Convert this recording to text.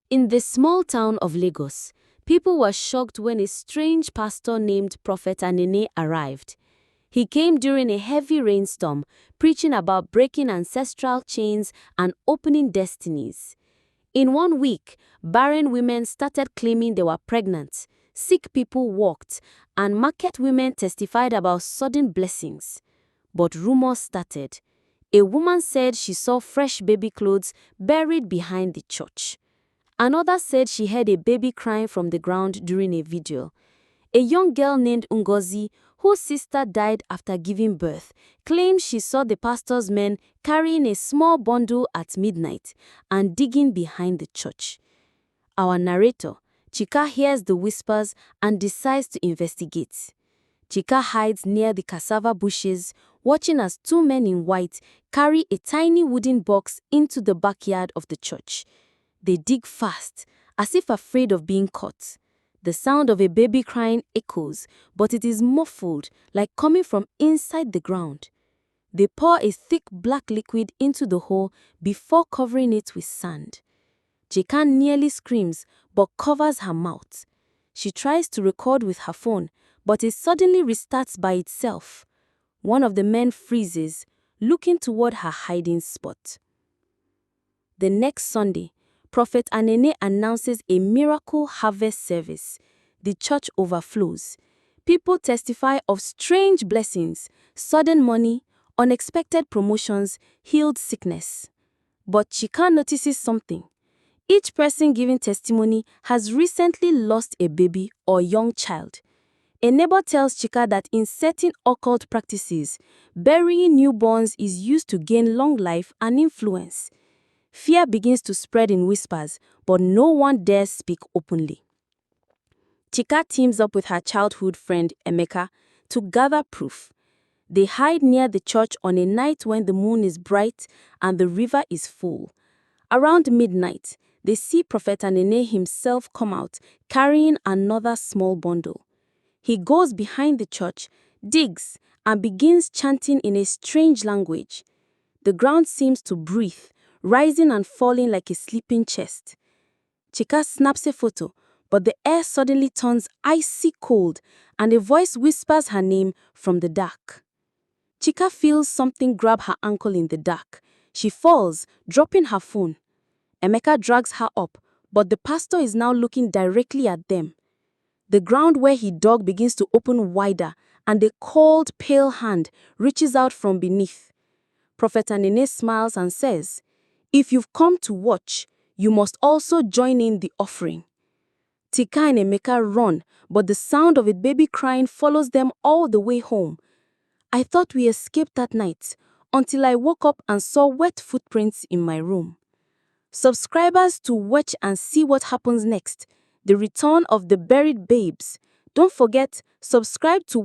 In the small town of Lagos, people were shocked when a strange pastor named Prophet 𝐻𝐻𝐒 arrived. He came during a heavy rainstorm, preaching about breaking ancestral chains and opening destinies. In 1 week, barren women started claiming they were pregnant, sick people walked, and market women testified about sudden blessings. But rumors started. A woman said she saw fresh baby clothes buried behind the church. Another said she heard a baby crying from the ground during a vigil. A young girl named 𝐁𝐻𝐑𝐿, whose sister died after giving birth, claimed she saw the pastor's men carrying a small bundle at midnight and digging behind the church. Our narrator, Chika, hears the whispers and decides to investigate. Chika hides near the cassava bushes, watching as 2 men in white carry a tiny wooden box into the backyard of the church. They dig fast, as if afraid of being caught. The sound of a baby crying echoes, but it is muffled, like coming from inside the ground. They pour a thick black liquid into the hole before covering it with sand. Chika nearly screams, but covers her mouth. She tries to record with her phone, but it suddenly restarts by itself. One of the men freezes, looking toward her hiding spot. The next Sunday, Prophet 𝐻𝐻𝐒 announces a miracle harvest service. The church overflows. People testify of strange blessings, sudden money, unexpected promotions, healed sickness. But Chika notices something. Each person giving testimony has recently lost a baby or young child. A neighbor tells Chika that in certain occult practices, burying newborns is used to gain long life and influence. Fear begins to spread in whispers, but no one dares speak openly. Chika teams up with her childhood friend Emeka to gather proof. They hide near the church on a night when the moon is bright and the river is full. Around midnight, they see Prophet 𝐻𝐻𝐒 himself come out, carrying another small bundle. He goes behind the church, digs, and begins chanting in a strange language. The ground seems to breathe, rising and falling like a sleeping chest. Chika snaps a photo, but the air suddenly turns icy cold and a voice whispers her name from the dark. Chika feels something grab her ankle in the dark. She falls, dropping her phone. Emeka drags her up, but the pastor is now looking directly at them. The ground where he dug begins to open wider, and a cold, pale hand reaches out from beneath. Prophet 𝐻𝐻𝐒 smiles and says, "If you've come to watch, you must also join in the offering." Chika and Emeka run, but the sound of a baby crying follows them all the way home. I thought we escaped that night, until I woke up and saw wet footprints in my room. Subscribers to watch and see what happens next, the return of the buried babes. Don't forget, subscribe to